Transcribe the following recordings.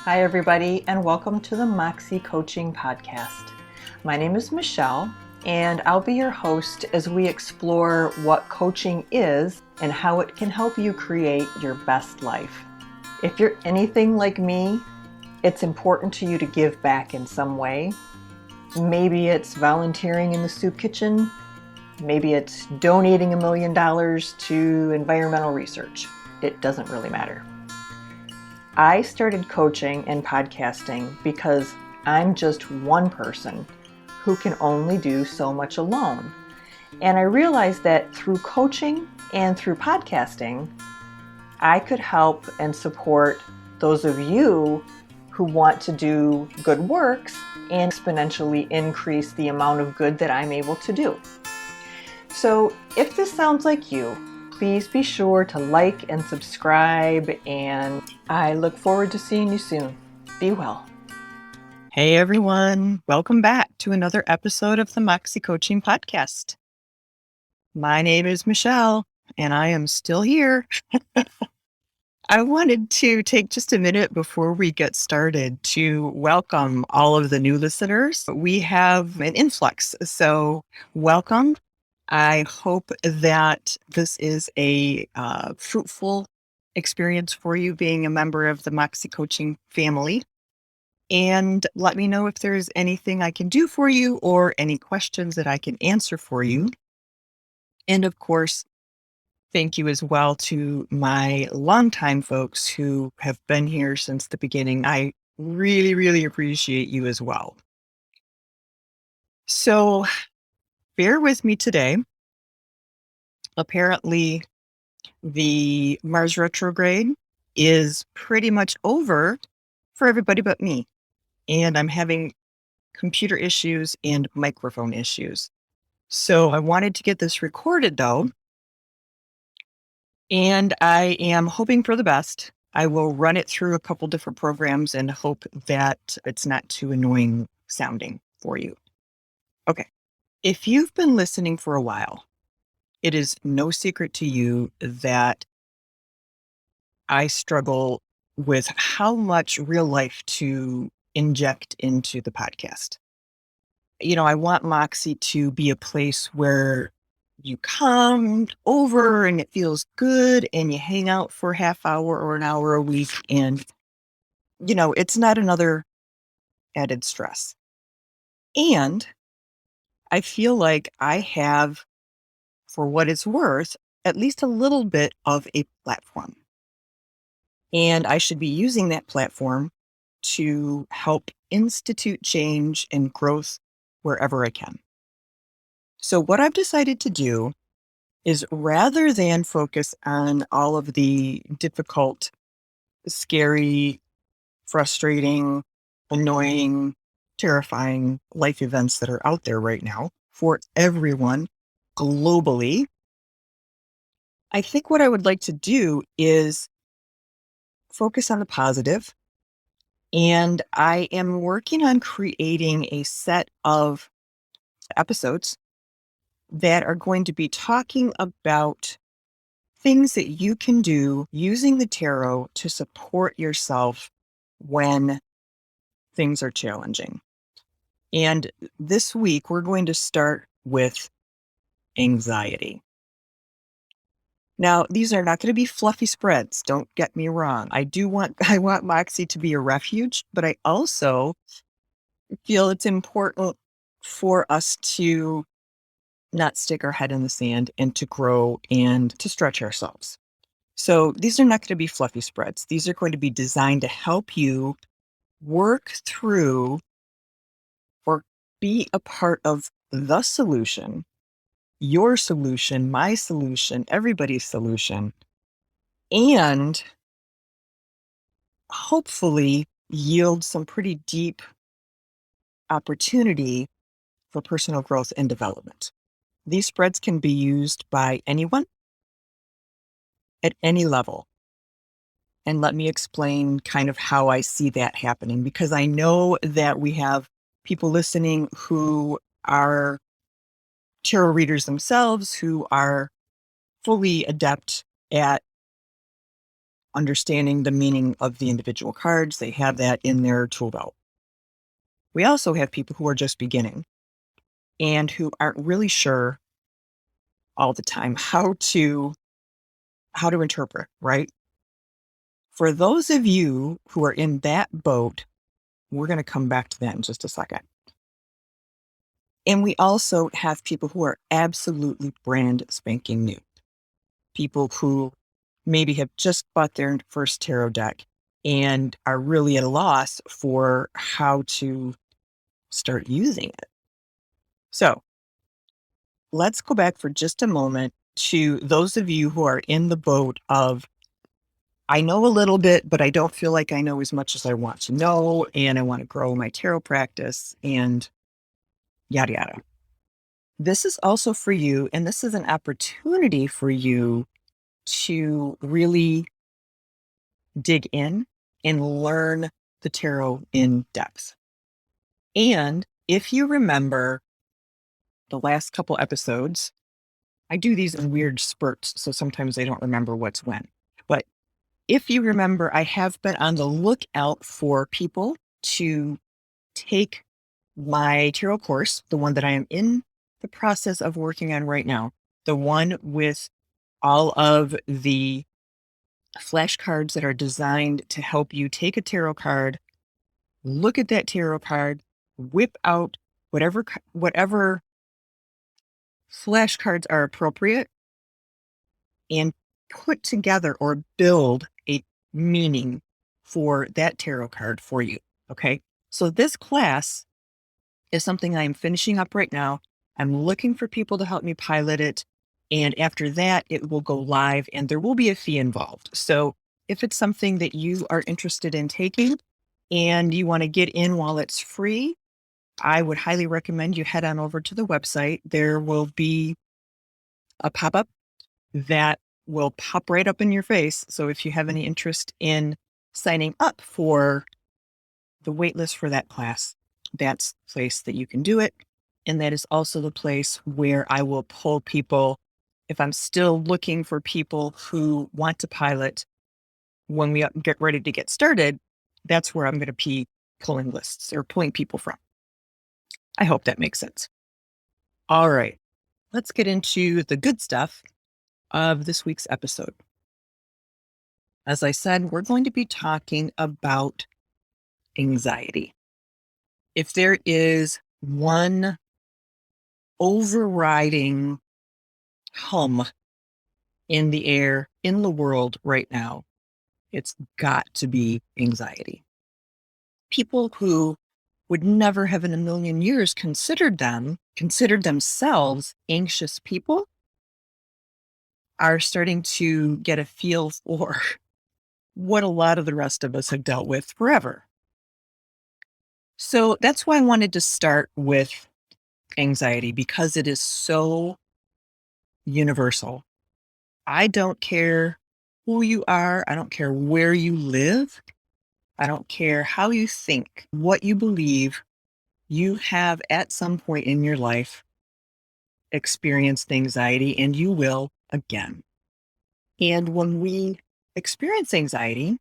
Hi, everybody, and welcome to the Moxxie Coaching Podcast. My name is Michelle, and I'll be your host as we explore what coaching is and how it can help you create your best life. If you're anything like me, it's important to you to give back in some way. Maybe it's volunteering in the soup kitchen. Maybe it's donating $1 million to environmental research. It doesn't really matter. I started coaching and podcasting because I'm just one person who can only do so much alone. And I realized that through coaching and through podcasting, I could help and support those of you who want to do good works and exponentially increase the amount of good that I'm able to do. So if this sounds like you, please be sure to like and subscribe, and I look forward to seeing you soon. Be well. Hey everyone, welcome back to another episode of the Moxxie Coaching Podcast. My name is Michelle, and I am still here. I wanted to take just a minute before we get started to welcome all of the new listeners. We have an influx, so welcome. I hope that this is a fruitful experience for you being a member of the Moxxie Coaching family. And let me know if there's anything I can do for you or any questions that I can answer for you. And of course, thank you as well to my longtime folks who have been here since the beginning. I really, really appreciate you as well. So bear with me today. Apparently, the Mars retrograde is pretty much over for everybody but me. And I'm having computer issues and microphone issues. So I wanted to get this recorded though, and I am hoping for the best. I will run it through a couple different programs and hope that it's not too annoying sounding for you. Okay. If you've been listening for a while, it is no secret to you that I struggle with how much real life to inject into the podcast. I want Moxxie to be a place where you come over and it feels good and you hang out for a half hour or an hour a week. And, it's not another added stress. And I feel like I have, for what it's worth, at least a little bit of a platform. And I should be using that platform to help institute change and growth wherever I can. So what I've decided to do is rather than focus on all of the difficult, scary, frustrating, annoying, terrifying life events that are out there right now for everyone globally, I think what I would like to do is focus on the positive. And I am working on creating a set of episodes that are going to be talking about things that you can do using the tarot to support yourself when things are challenging. And this week, we're going to start with anxiety. Now, these are not going to be fluffy spreads. Don't get me wrong. I want Moxxie to be a refuge, but I also feel it's important for us to not stick our head in the sand and to grow and to stretch ourselves. So these are not going to be fluffy spreads. These are going to be designed to help you work through or be a part of the solution, your solution, my solution, everybody's solution, and hopefully yield some pretty deep opportunity for personal growth and development. These spreads can be used by anyone at any level. And let me explain kind of how I see that happening, because I know that we have people listening who are tarot readers themselves, who are fully adept at understanding the meaning of the individual cards. They have that in their tool belt. We also have people who are just beginning and who aren't really sure all the time how to interpret, right? For those of you who are in that boat, we're going to come back to that in just a second. And we also have people who are absolutely brand spanking new. People who maybe have just bought their first tarot deck and are really at a loss for how to start using it. So let's go back for just a moment to those of you who are in the boat of, I know a little bit, but I don't feel like I know as much as I want to know, and I want to grow my tarot practice and yada, yada. This is also for you, and this is an opportunity for you to really dig in and learn the tarot in depth. And if you remember the last couple episodes, I do these in weird spurts, so sometimes I don't remember what's when. But if you remember, I have been on the lookout for people to take my tarot course, the one that I am in the process of working on right now, the one with all of the flashcards that are designed to help you take a tarot card, look at that tarot card, whip out whatever flashcards are appropriate, and put together or build a meaning for that tarot card for you. Okay. So this class is something I'm finishing up right now. I'm looking for people to help me pilot it. And after that, it will go live and there will be a fee involved. So if it's something that you are interested in taking and you want to get in while it's free, I would highly recommend you head on over to the website. There will be a pop-up that will pop right up in your face. So if you have any interest in signing up for the waitlist for that class, that's the place that you can do it. And that is also the place where I will pull people. If I'm still looking for people who want to pilot when we get ready to get started, that's where I'm going to be pulling lists or pulling people from. I hope that makes sense. All right, let's get into the good stuff of this week's episode. As I said, we're going to be talking about anxiety. If there is one overriding hum in the air in the world right now, it's got to be anxiety. People who would never have in a million years considered themselves anxious people are starting to get a feel for what a lot of the rest of us have dealt with forever. So that's why I wanted to start with anxiety, because it is so universal. I don't care who you are. I don't care where you live. I don't care how you think, what you believe. You have at some point in your life experienced anxiety, and you will again. And when we experience anxiety,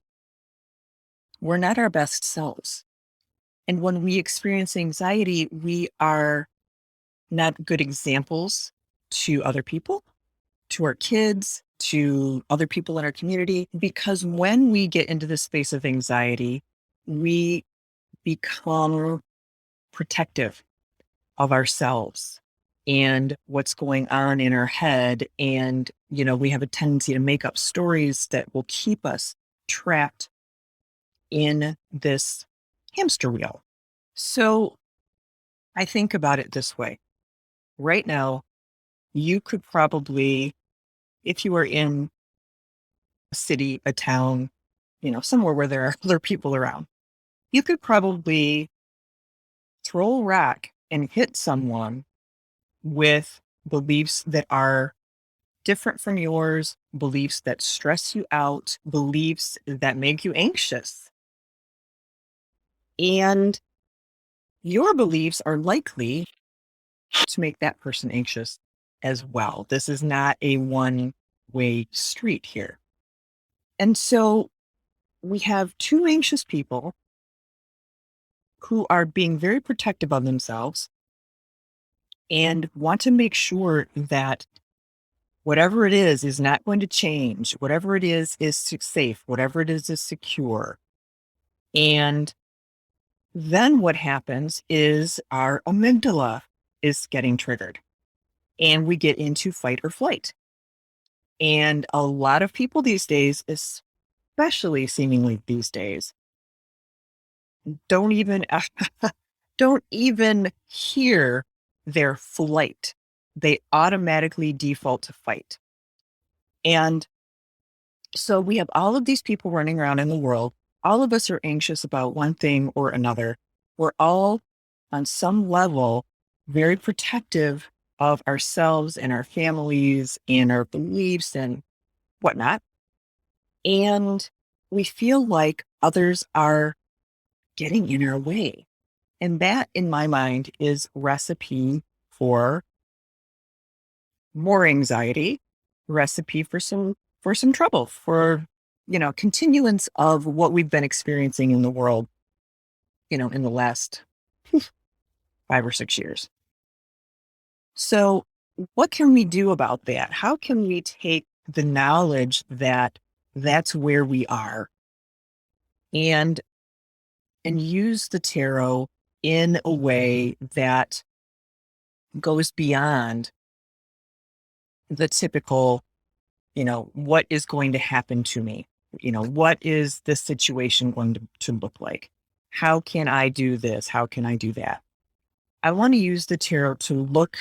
we're not our best selves. And when we experience anxiety, we are not good examples to other people, to our kids, to other people in our community, because when we get into the space of anxiety, we become protective of ourselves and what's going on in our head. And, we have a tendency to make up stories that will keep us trapped in this hamster wheel. So I think about it this way. Right now, you could probably, if you were in a city, a town, somewhere where there are other people around, you could probably throw a rock and hit someone with beliefs that are different from yours, beliefs that stress you out, beliefs that make you anxious. And your beliefs are likely to make that person anxious as well. This is not a one-way street here. And so we have two anxious people who are being very protective of themselves and want to make sure that whatever it is not going to change. Whatever it is safe. Whatever it is secure. And then what happens is our amygdala is getting triggered and we get into fight or flight. And a lot of people these days, especially seemingly these days, don't even don't even hear their flight. They automatically default to fight. And so we have all of these people running around in the world. All of us are anxious about one thing or another. We're all on some level very protective of ourselves and our families and our beliefs and whatnot. And we feel like others are getting in our way. And that, in my mind, is recipe for more anxiety, recipe for some trouble, for continuance of what we've been experiencing in the world, in the last 5 or 6 years. So, what can we do about that? How can we take the knowledge that that's where we are and use the tarot in a way that goes beyond the typical, what is going to happen to me? What is this situation going to look like? How can I do this? How can I do that? I want to use the tarot to look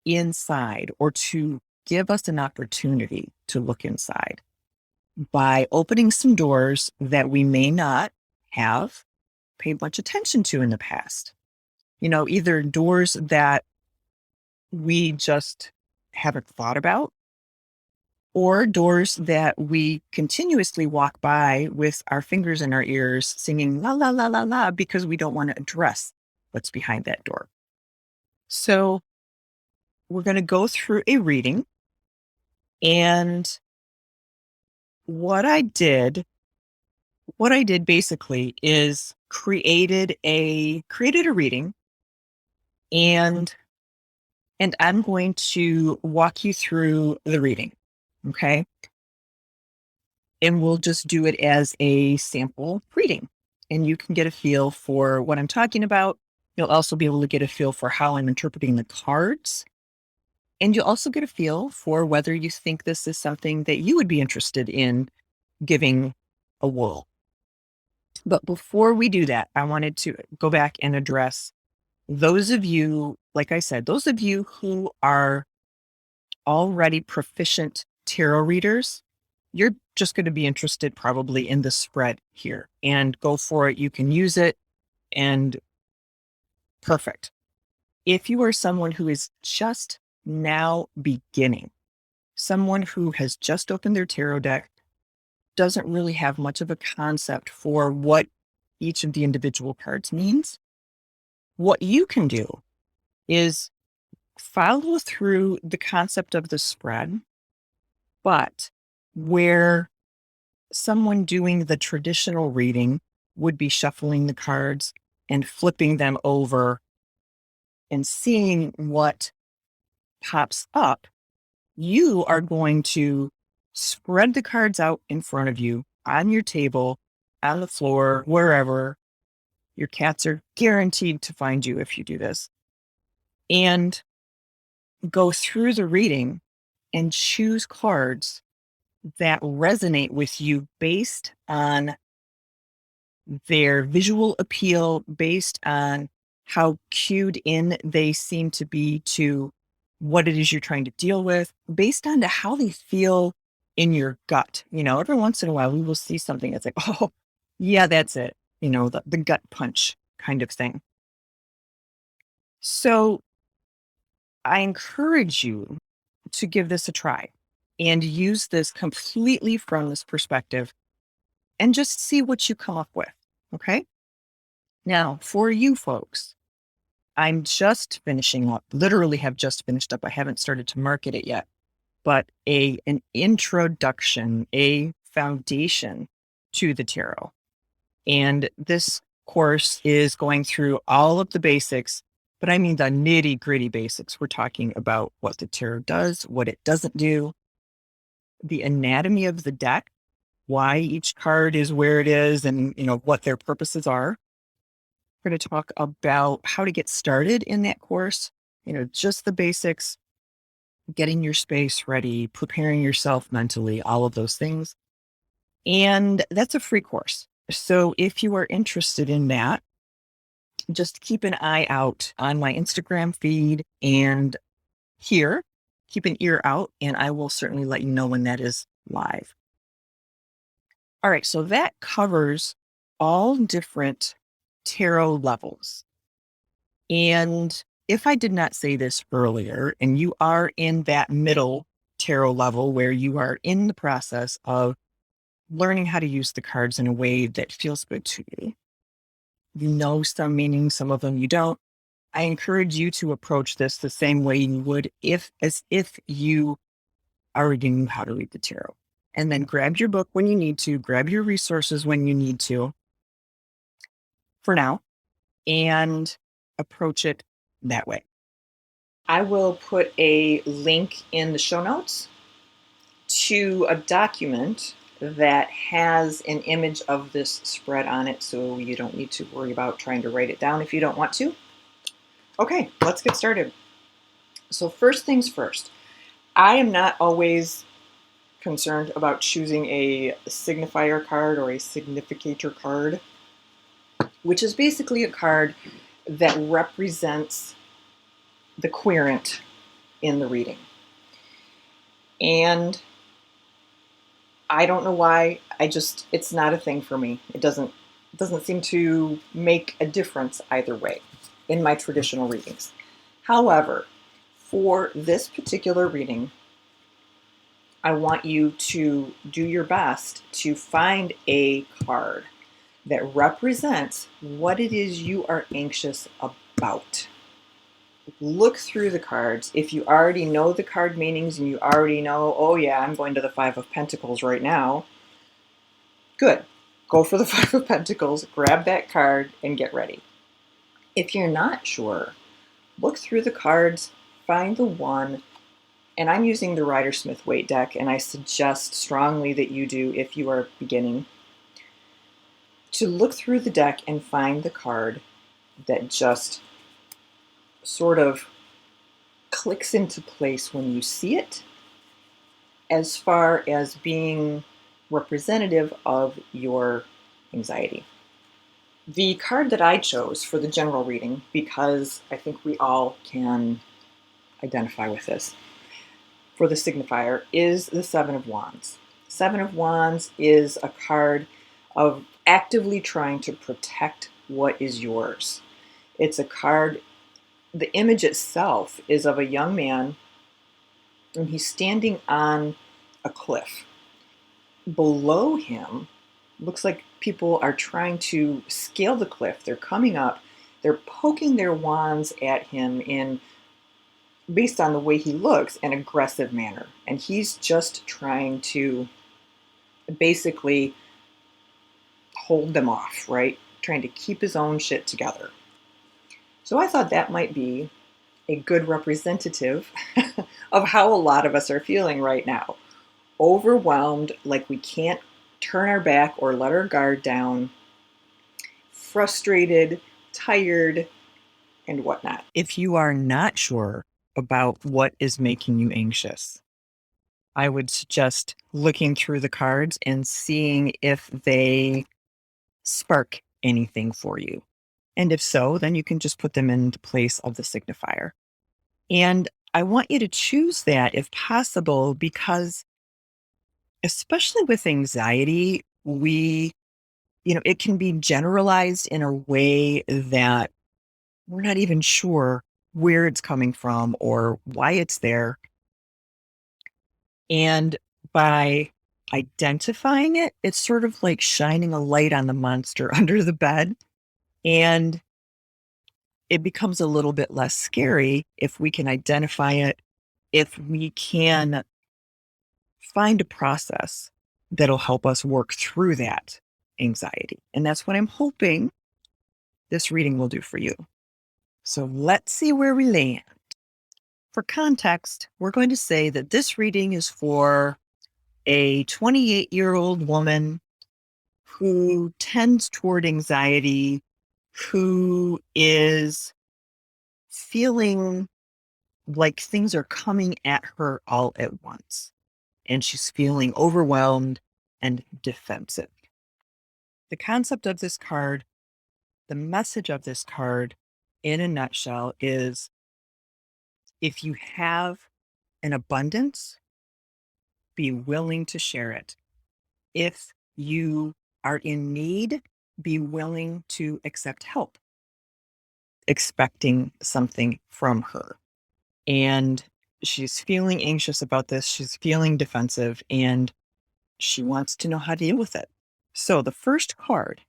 inside, or to give us an opportunity to look inside by opening some doors that we may not have paid much attention to in the past. Either doors that we just haven't thought about, or doors that we continuously walk by with our fingers in our ears singing la la la la la because we don't want to address what's behind that door. So we're going to go through a reading. And what I did basically is created a reading, and I'm going to walk you through the reading. Okay. And we'll just do it as a sample reading, and you can get a feel for what I'm talking about. You'll also be able to get a feel for how I'm interpreting the cards. And you'll also get a feel for whether you think this is something that you would be interested in giving a whirl. But before we do that, I wanted to go back and address those of you, like I said, those of you who are already proficient tarot readers. You're just going to be interested probably in the spread here, and go for it. You can use it, and perfect. If you are someone who is just now beginning, someone who has just opened their tarot deck, doesn't really have much of a concept for what each of the individual cards means, what you can do is follow through the concept of the spread, but where someone doing the traditional reading would be shuffling the cards and flipping them over and seeing what pops up, you are going to spread the cards out in front of you on your table, on the floor, wherever. Your cats are guaranteed to find you if you do this. And go through the reading and choose cards that resonate with you based on their visual appeal, based on how cued in they seem to be to what it is you're trying to deal with, based on how they feel in your gut. Every once in a while we will see something that's like, oh, yeah, that's it. The gut punch kind of thing. So I encourage you to give this a try and use this completely from this perspective and just see what you come up with. Okay. Now, for you folks, I'm just finishing up, literally have just finished up. I haven't started to market it yet, but an introduction, a foundation to the tarot. And this course is going through all of the basics, but I mean the nitty gritty basics. We're talking about what the tarot does, what it doesn't do, the anatomy of the deck, why each card is where it is, and what their purposes are. We're going to talk about how to get started in that course, just the basics, getting your space ready, preparing yourself mentally, all of those things. And that's a free course. So if you are interested in that, just keep an eye out on my Instagram feed and here, keep an ear out, and I will certainly let you know when that is live. All right, so that covers all different tarot levels. And if I did not say this earlier, and you are in that middle tarot level where you are in the process of learning how to use the cards in a way that feels good to you, you know some meanings, some of them you don't. I encourage you to approach this the same way you would as if you already knew how to read the tarot. And then grab your book when you need to, grab your resources when you need to, for now, and approach it that way. I will put a link in the show notes to a document that has an image of this spread on it, so you don't need to worry about trying to write it down if you don't want to. Okay, let's get started. So first things first, I am not always concerned about choosing a signifier card or a significator card, which is basically a card that represents the querent in the reading. And I don't know why, it's not a thing for me. It doesn't seem to make a difference either way in my traditional readings. However, for this particular reading, I want you to do your best to find a card that represents what it is you are anxious about. Look through the cards. If you already know the card meanings and you already know, oh yeah, I'm going to the Five of Pentacles right now, good. Go for the Five of Pentacles, grab that card, and get ready. If you're not sure, look through the cards, find the one, and I'm using the Rider-Smith-Waite deck, and I suggest strongly that you do if you are beginning, to look through the deck and find the card that just sort of clicks into place when you see it, as far as being representative of your anxiety. The card that I chose for the general reading, because I think we all can identify with this, for the signifier, is the Seven of Wands. Seven of Wands is a card of actively trying to protect what is yours. It's a card, the image itself is of a young man, and he's standing on a cliff. Below him, looks like people are trying to scale the cliff. They're coming up, they're poking their wands at him in, based on the way he looks, an aggressive manner. And he's just trying to basically hold them off, right? Trying to keep his own shit together. So I thought that might be a good representative of how a lot of us are feeling right now. Overwhelmed, like we can't turn our back or let our guard down, frustrated, tired, and whatnot. If you are not sure about what is making you anxious, I would suggest looking through the cards and seeing if they spark anything for you. And if so, then you can just put them in the place of the signifier. And I want you to choose that if possible, because especially with anxiety, it can be generalized in a way that we're not even sure where it's coming from or why it's there. And by identifying it, it's sort of like shining a light on the monster under the bed. And it becomes a little bit less scary if we can identify it, if we can find a process that'll help us work through that anxiety. And that's what I'm hoping this reading will do for you. So let's see where we land. For context, we're going to say that this reading is for a 28-year-old woman who tends toward anxiety, who is feeling like things are coming at her all at once, and she's feeling overwhelmed and defensive. The concept of this card, the message of this card in a nutshell is if you have an abundance, be willing to share it. If you are in need, be willing to accept help, expecting something from her. And she's feeling anxious about this. She's feeling defensive and she wants to know how to deal with it. So the first card,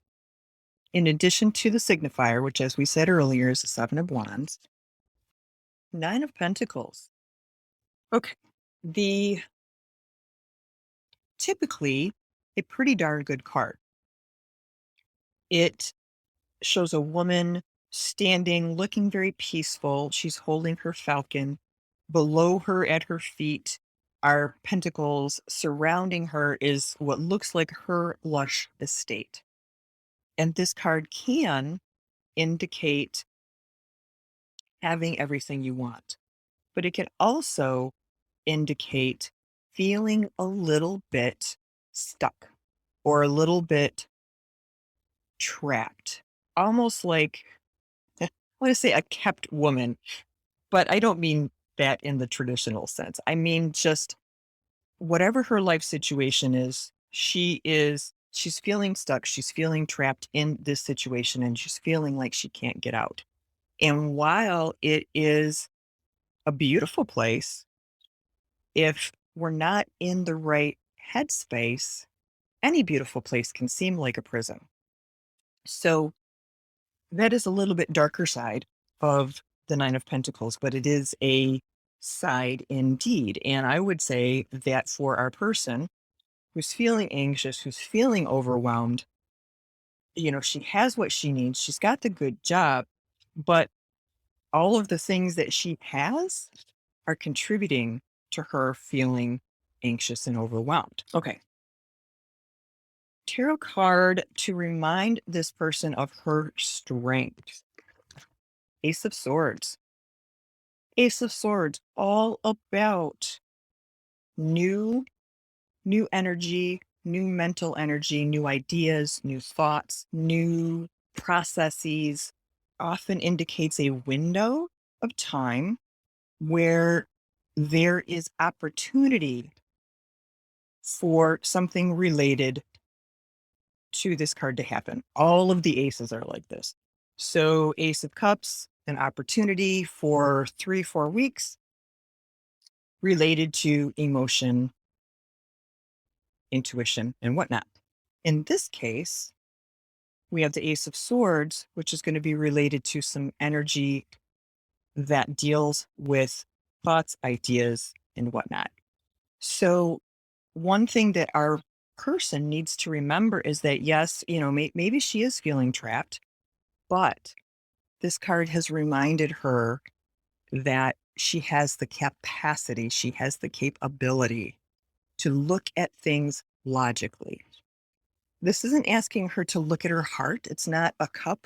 in addition to the signifier, which as we said earlier is the Seven of Wands, Nine of Pentacles. Okay. The typically a pretty darn good card. It shows a woman standing, looking very peaceful. She's holding her falcon. Below her at her feet are pentacles. Surrounding her is what looks like her lush estate. And this card can indicate having everything you want, but it can also indicate feeling a little bit stuck or a little bit trapped, almost like I want to say a kept woman, but I don't mean that in the traditional sense. I mean, just whatever her life situation is, she's feeling stuck. She's feeling trapped in this situation and she's feeling like she can't get out. And while it is a beautiful place, if we're not in the right headspace, any beautiful place can seem like a prison. So that is a little bit darker side of the Nine of Pentacles, but it is a side indeed. And I would say that for our person who's feeling anxious, who's feeling overwhelmed, she has what she needs. She's got the good job, but all of the things that she has are contributing to her feeling anxious and overwhelmed. Okay. Tarot card to remind this person of her strength. Ace of Swords. Ace of Swords, all about new energy, new mental energy, new ideas, new thoughts, new processes, often indicates a window of time where there is opportunity for something related to this card to happen. All of the aces are like this. So Ace of Cups, an opportunity for 3-4 weeks related to emotion, intuition, and whatnot. In this case, we have the Ace of Swords, which is going to be related to some energy that deals with thoughts, ideas, and whatnot. So one thing that our person needs to remember is that, yes, maybe she is feeling trapped, but this card has reminded her that she has the capacity, she has the capability to look at things logically. This isn't asking her to look at her heart. It's not a cup.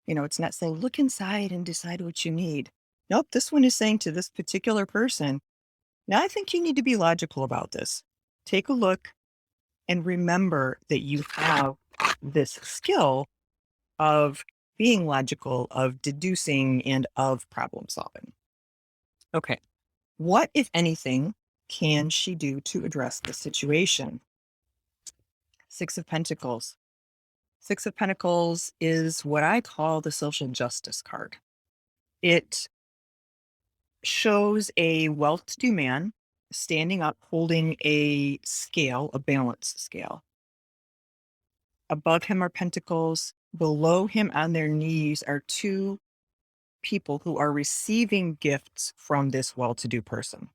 It's not saying, look inside and decide what you need. Nope. This one is saying to this particular person, now I think you need to be logical about this. Take a look and remember that you have this skill of being logical, of deducing, and of problem solving. Okay. What, if anything, can she do to address the situation? Six of Pentacles. Six of Pentacles is what I call the social justice card. It shows a well-to-do man standing up, holding a scale, a balance scale. Above him are pentacles. Below him on their knees are two people who are receiving gifts from this well-to-do person.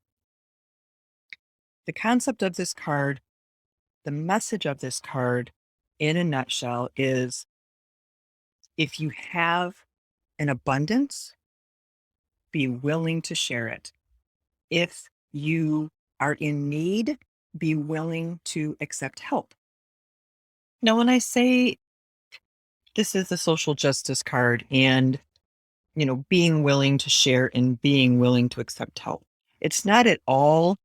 The concept of this card, the message of this card in a nutshell is if you have an abundance, be willing to share it. If you are in need, be willing to accept help. Now, when I say this is the social justice card and, being willing to share and being willing to accept help, it's not at all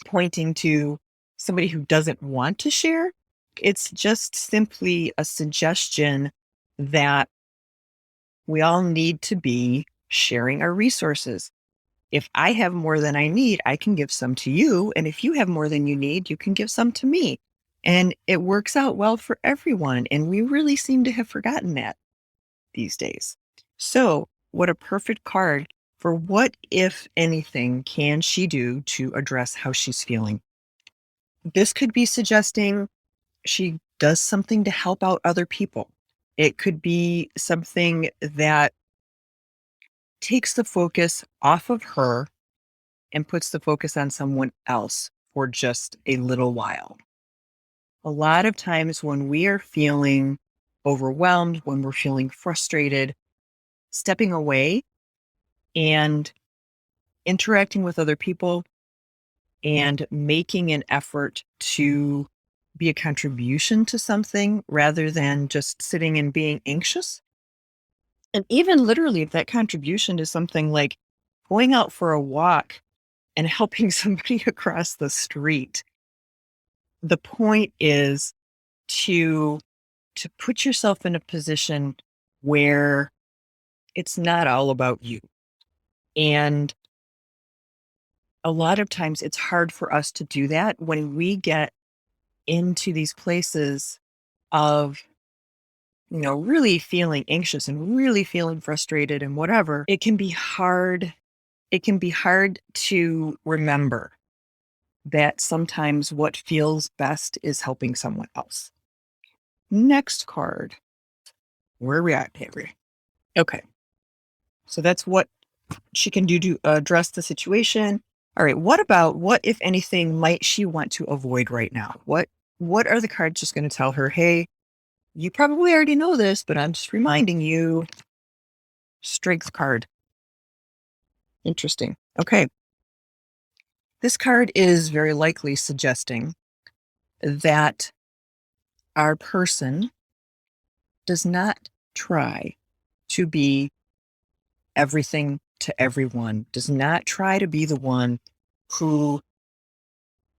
pointing to somebody who doesn't want to share. It's just simply a suggestion that we all need to be sharing our resources. If I have more than I need, I can give some to you. And if you have more than you need, you can give some to me. And it works out well for everyone. And we really seem to have forgotten that these days. So, what a perfect card for what, if anything, can she do to address how she's feeling? This could be suggesting she does something to help out other people. It could be something that takes the focus off of her and puts the focus on someone else for just a little while. A lot of times when we are feeling overwhelmed, when we're feeling frustrated, stepping away and interacting with other people and making an effort to be a contribution to something rather than just sitting and being anxious. And even literally, if that contribution is something like going out for a walk and helping somebody across the street, the point is to put yourself in a position where it's not all about you. And a lot of times it's hard for us to do that when we get into these places of, really feeling anxious and really feeling frustrated and whatever. It can be hard. It can be hard to remember that sometimes what feels best is helping someone else. Next card. Where are we at, Henry? Okay. So that's what she can do to address the situation. All right. What, if anything, might she want to avoid right now? What are the cards just going to tell her? Hey, you probably already know this, but I'm just reminding you. Strength card. Interesting. Okay. This card is very likely suggesting that our person does not try to be everything to everyone, does not try to be the one who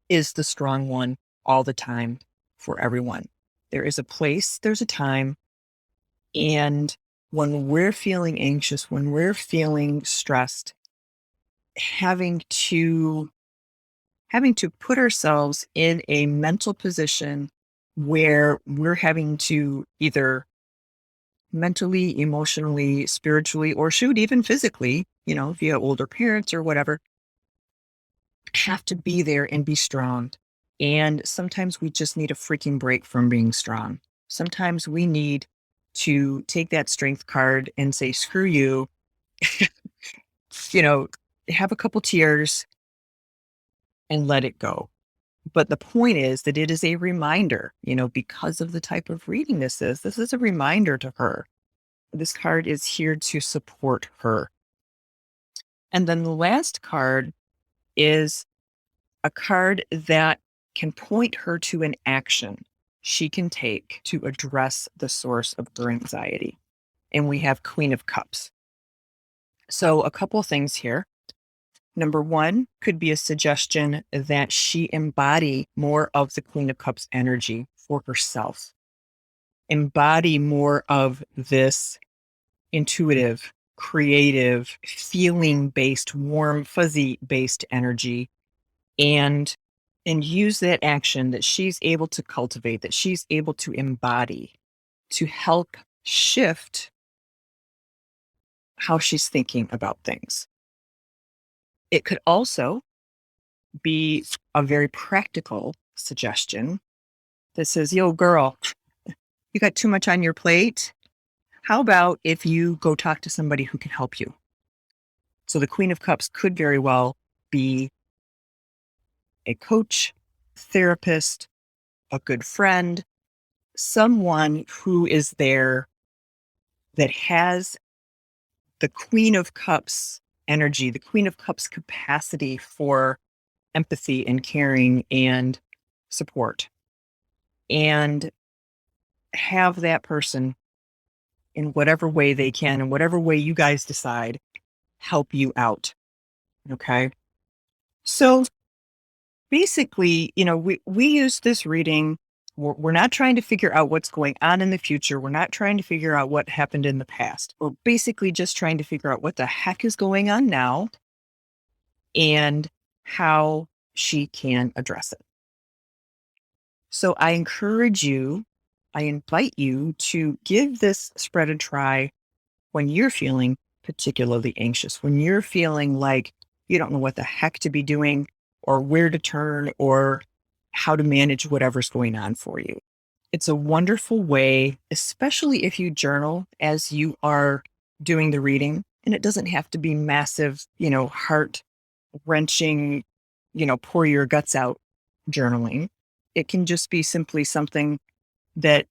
is the strong one all the time for everyone. There is a place, there's a time, and when we're feeling anxious, when we're feeling stressed, having to put ourselves in a mental position where we're having to either mentally, emotionally, spiritually, or shoot, even physically, if you have older parents or whatever, have to be there and be strong. And sometimes we just need a freaking break from being strong. Sometimes we need to take that strength card and say, screw you, you know, have a couple tears and let it go. But the point is that it is a reminder, because of the type of reading this is a reminder to her. This card is here to support her. And then the last card is a card that can point her to an action she can take to address the source of her anxiety. And we have Queen of Cups. So a couple things here. Number one could be a suggestion that she embody more of the Queen of Cups energy for herself. Embody more of this intuitive, creative, feeling-based, warm, fuzzy-based energy, and use that action that she's able to cultivate, that she's able to embody to help shift how she's thinking about things. It could also be a very practical suggestion that says, yo, girl, you got too much on your plate. How about if you go talk to somebody who can help you? So the Queen of Cups could very well be a coach, therapist, a good friend, someone who is there that has the Queen of Cups energy, the Queen of Cups capacity for empathy and caring and support, and have that person in whatever way they can, in whatever way you guys decide, help you out. Okay. So basically, we use this reading. We're not trying to figure out what's going on in the future. We're not trying to figure out what happened in the past. We're basically just trying to figure out what the heck is going on now and how she can address it. So I invite you to give this spread a try when you're feeling particularly anxious, when you're feeling like you don't know what the heck to be doing or where to turn or how to manage whatever's going on for you. It's a wonderful way, especially if you journal as you are doing the reading. And it doesn't have to be massive, heart wrenching, pour your guts out journaling. It can just be simply something that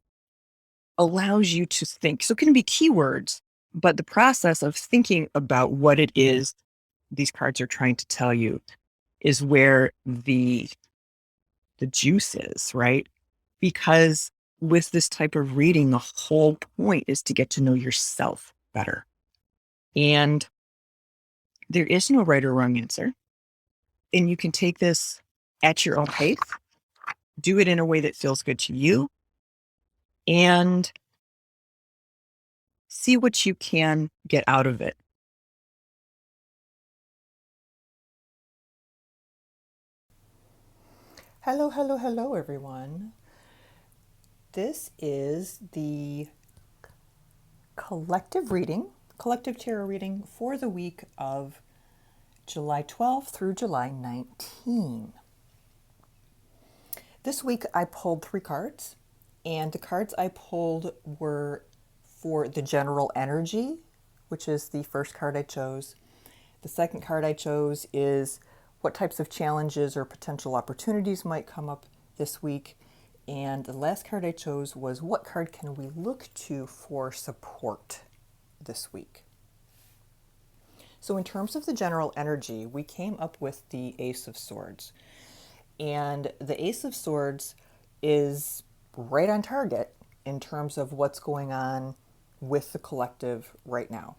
allows you to think. So it can be keywords, but the process of thinking about what it is these cards are trying to tell you is where the juice is, right? Because with this type of reading, the whole point is to get to know yourself better. And there is no right or wrong answer. And you can take this at your own pace, do it in a way that feels good to you, and see what you can get out of it. Hello, hello, hello, everyone. This is the collective tarot reading for the week of July 12th through July 19. This week I pulled 3 cards, and the cards I pulled were for the general energy, which is the first card I chose. The second card I chose is what types of challenges or potential opportunities might come up this week. And the last card I chose was what card can we look to for support this week? So in terms of the general energy, we came up with the Ace of Swords. And the Ace of Swords is right on target in terms of what's going on with the collective right now.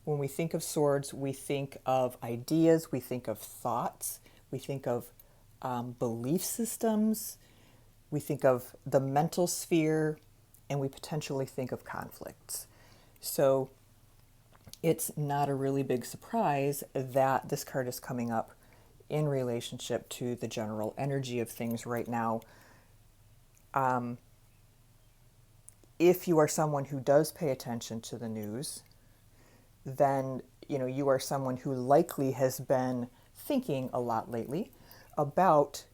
When we think of swords, we think of ideas, we think of thoughts, we think of belief systems, we think of the mental sphere, and we potentially think of conflicts. So it's not a really big surprise that this card is coming up in relationship to the general energy of things right now. If you are someone who does pay attention to the news, then you are someone who likely has been thinking a lot lately about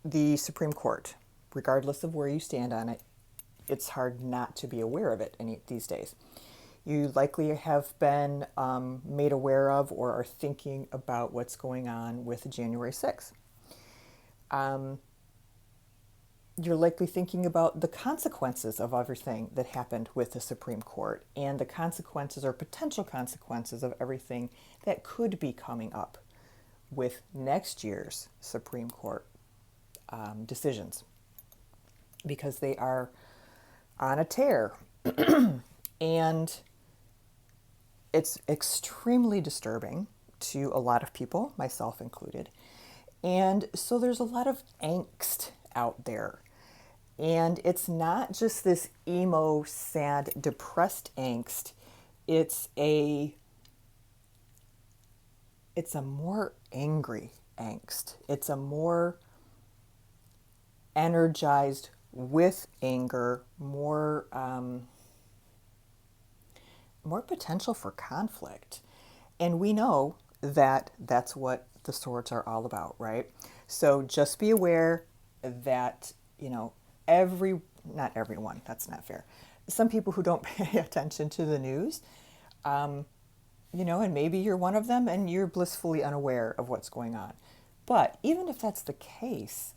the Supreme Court. Regardless of where you stand on it, it's hard not to be aware of it these days. You likely have been made aware of or are thinking about what's going on with January 6th. You're likely thinking about the consequences of everything that happened with the Supreme Court and the consequences or potential consequences of everything that could be coming up with next year's Supreme Court decisions, because they are on a tear. And it's extremely disturbing to a lot of people, myself included. And so there's a lot of angst out there. And it's not just this emo, sad, depressed angst. It's a more angry angst. It's a more energized with anger, more potential for conflict. And we know that that's what the swords are all about, right? So just be aware that, not everyone, that's not fair. Some people who don't pay attention to the news, and maybe you're one of them and you're blissfully unaware of what's going on. But even if that's the case,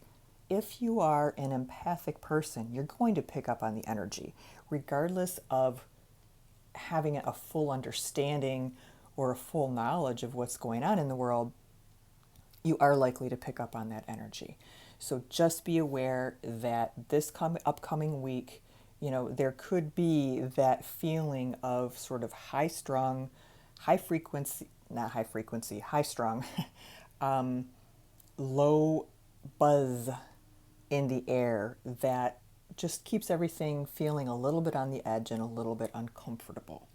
if you are an empathic person, you're going to pick up on the energy, regardless of having a full understanding or a full knowledge of what's going on in the world. You are likely to pick up on that energy. So just be aware that this upcoming week, there could be that feeling of sort of high strung, high frequency, not high frequency, high strung, low buzz in the air that just keeps everything feeling a little bit on the edge and a little bit uncomfortable.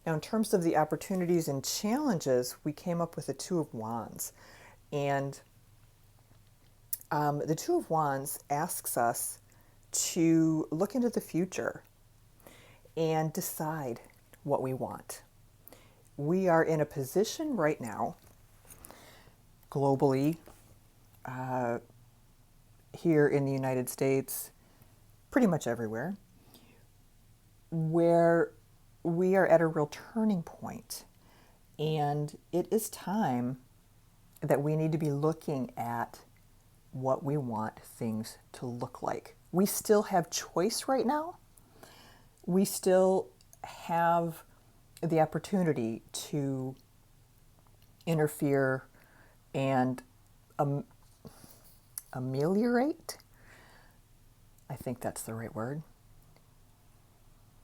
Now, in terms of the opportunities and challenges, we came up with the Two of Wands. And the Two of Wands asks us to look into the future and decide what we want. We are in a position right now, globally, here in the United States, pretty much everywhere, where we are at a real turning point. And it is time that we need to be looking at what we want things to look like. We still have choice right now. We still have the opportunity to interfere and ameliorate, I think that's the right word,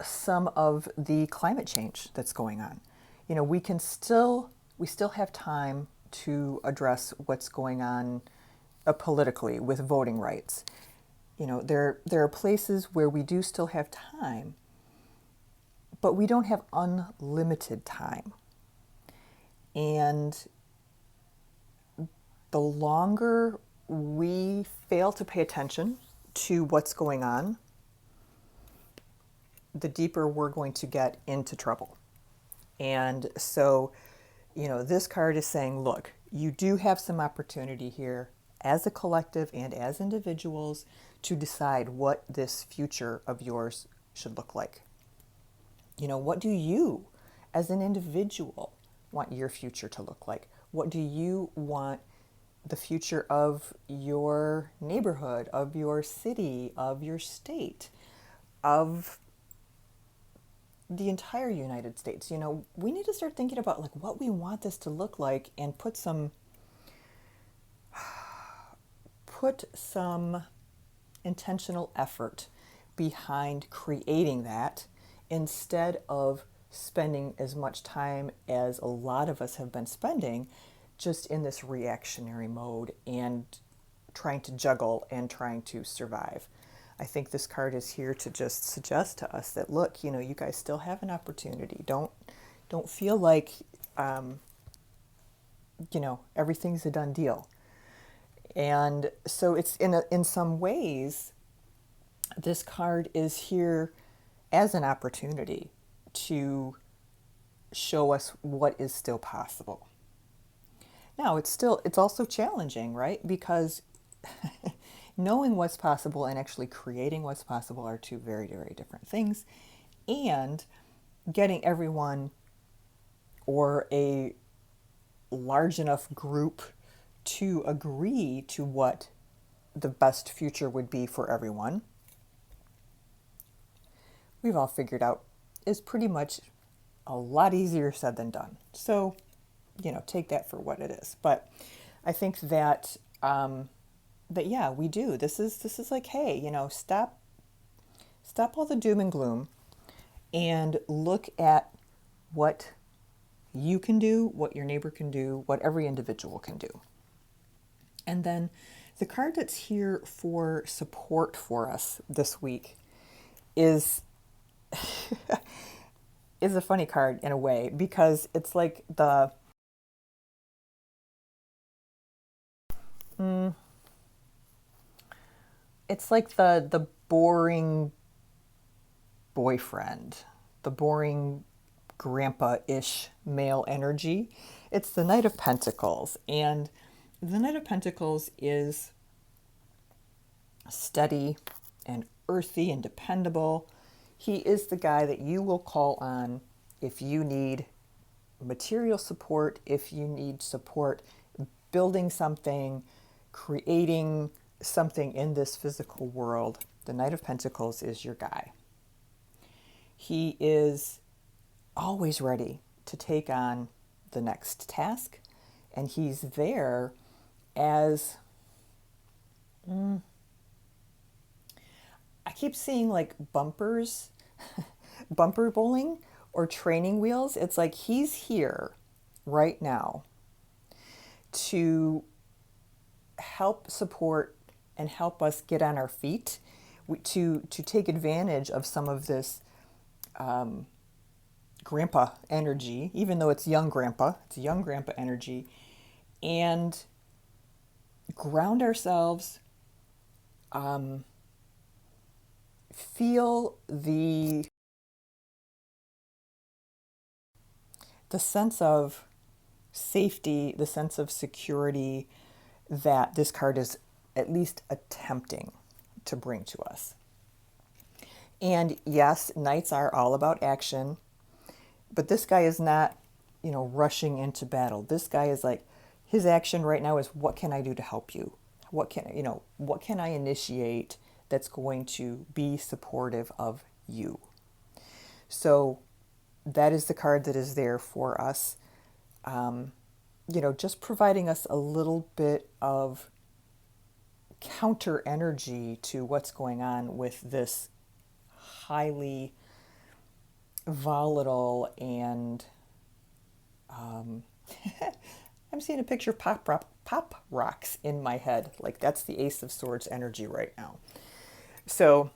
some of the climate change that's going on. We still have time to address what's going on politically with voting rights. There are places where we do still have time, but we don't have unlimited time. And the longer we fail to pay attention to what's going on, the deeper we're going to get into trouble. And so, this card is saying, look, you do have some opportunity here as a collective and as individuals to decide what this future of yours should look like. What do you, as an individual, want your future to look like? What do you want the future of your neighborhood, of your city, of your state, of the entire United States? We need to start thinking about what we want this to look like and put some intentional effort behind creating that, instead of spending as much time as a lot of us have been spending just in this reactionary mode and trying to juggle and trying to survive. I think this card is here to just suggest to us that, look, you guys still have an opportunity. Don't feel like, everything's a done deal. And so it's in some ways, this card is here as an opportunity to show us what is still possible. Now, it's also challenging, right? Because knowing what's possible and actually creating what's possible are two very, very different things. And getting everyone or a large enough group to agree to what the best future would be for everyone, we've all figured out is pretty much a lot easier said than done. So, take that for what it is. But I think that yeah, we do. This is like, hey, stop all the doom and gloom and look at what you can do, what your neighbor can do, what every individual can do. And then the card that's here for support for us this week is is a funny card in a way, because it's like it's like the boring boyfriend, the boring grandpa-ish male energy. It's the Knight of Pentacles, and the Knight of Pentacles is steady and earthy and dependable. He is the guy that you will call on if you need material support, if you need support building something, creating something in this physical world, the Knight of Pentacles is your guy. He is always ready to take on the next task, and he's there as I keep seeing like bumpers, bumper bowling or training wheels. It's like he's here right now to help support and help us get on our feet, to take advantage of some of this grandpa energy, even though it's young grandpa, it's young grandpa energy, and ground ourselves, feel the sense of safety, the sense of security that this card is at least attempting to bring to us. And yes, knights are all about action, but this guy is not, rushing into battle. This guy is like, his action right now is, what can I do to help you? What can I initiate that's going to be supportive of you? So that is the card that is there for us. Just providing us a little bit of counter energy to what's going on with this highly volatile and I'm seeing a picture of pop rocks in my head. Like that's the Ace of Swords energy right now. So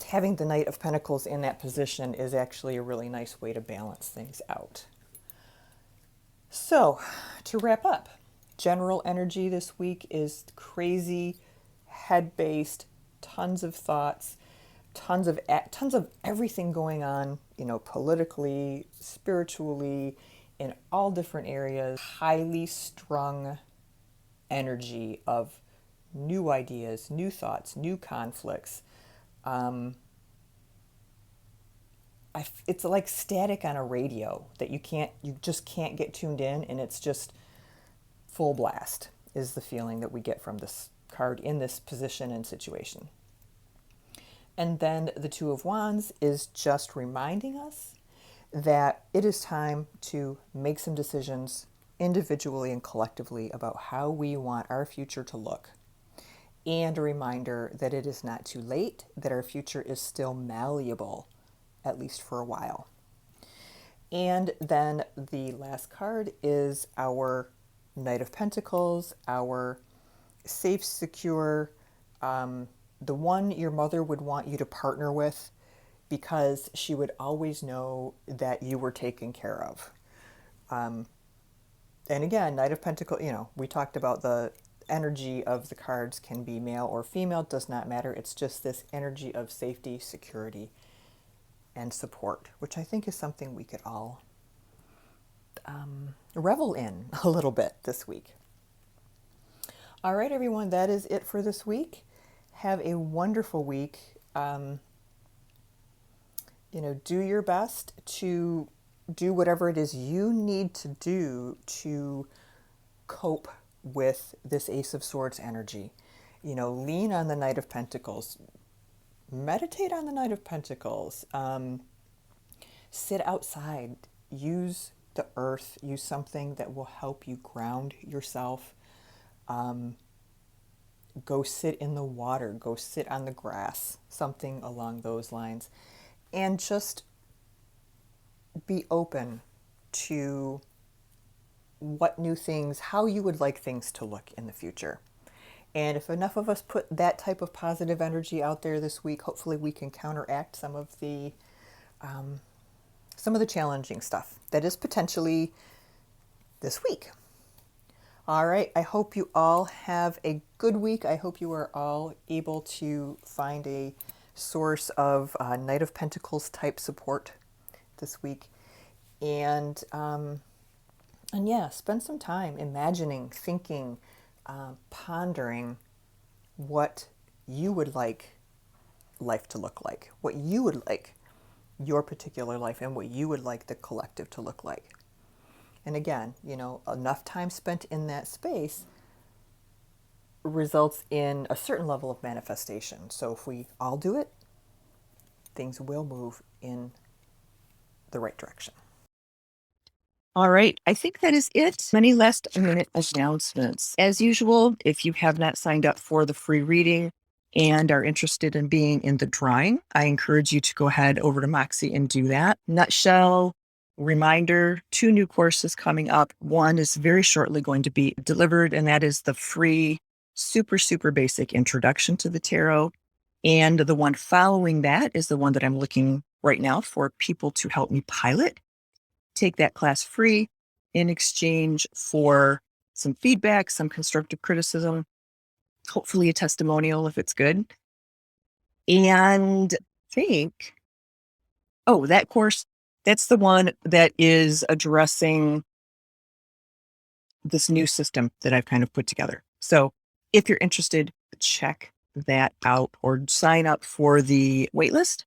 having the Knight of Pentacles in that position is actually a really nice way to balance things out. So to wrap up, general energy this week is crazy, head-based, tons of thoughts, tons of everything going on, politically, spiritually, in all different areas. Highly strung energy of new ideas, new thoughts, new conflicts. It's like static on a radio that you just can't get tuned in, and it's just full blast is the feeling that we get from this card in this position and situation. And then the Two of Wands is just reminding us that it is time to make some decisions individually and collectively about how we want our future to look. And a reminder that it is not too late, that our future is still malleable, at least for a while. And then the last card is our Knight of Pentacles, our safe, secure, the one your mother would want you to partner with because she would always know that you were taken care of. And again, Knight of Pentacles, we talked about the energy of the cards can be male or female, it does not matter. It's just this energy of safety, security, and support, which I think is something we could all revel in a little bit this week. All right, everyone, that is it for this week. Have a wonderful week. Do your best to do whatever it is you need to do to cope with this Ace of Swords energy. Lean on the Knight of Pentacles. Meditate on the Knight of Pentacles. Sit outside. Use the earth. Use something that will help you ground yourself. Go sit in the water. Go sit on the grass. Something along those lines. And just be open to what new things, how you would like things to look in the future. And if enough of us put that type of positive energy out there this week, hopefully we can counteract some of the challenging stuff that is potentially this week. All right, I hope you all have a good week. I hope you are all able to find a source of Knight of Pentacles type support this week. And yeah, spend some time imagining, thinking, pondering what you would like life to look like, what you would like your particular life and what you would like the collective to look like. And again, enough time spent in that space results in a certain level of manifestation. So if we all do it, things will move in the right direction. All right. I think that is it. Many last minute announcements. As usual, if you have not signed up for the free reading and are interested in being in the drawing, I encourage you to go ahead over to Moxxie and do that. Nutshell reminder, 2 new courses coming up. One is very shortly going to be delivered, and that is the free, super, super basic introduction to the tarot. And the one following that is the one that I'm looking right now for people to help me pilot. Take that class free in exchange for some feedback, some constructive criticism, hopefully a testimonial if it's good. And that course, that's the one that is addressing this new system that I've kind of put together. So if you're interested, check that out or sign up for the waitlist.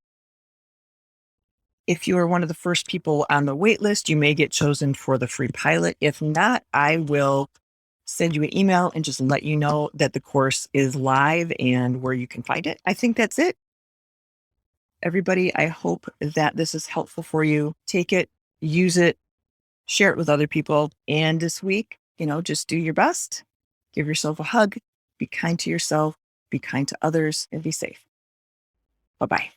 If you are one of the first people on the wait list, you may get chosen for the free pilot. If not, I will send you an email and just let you know that the course is live and where you can find it. I think that's it. Everybody, I hope that this is helpful for you. Take it, use it, share it with other people. And this week, just do your best. Give yourself a hug. Be kind to yourself. Be kind to others and be safe. Bye-bye.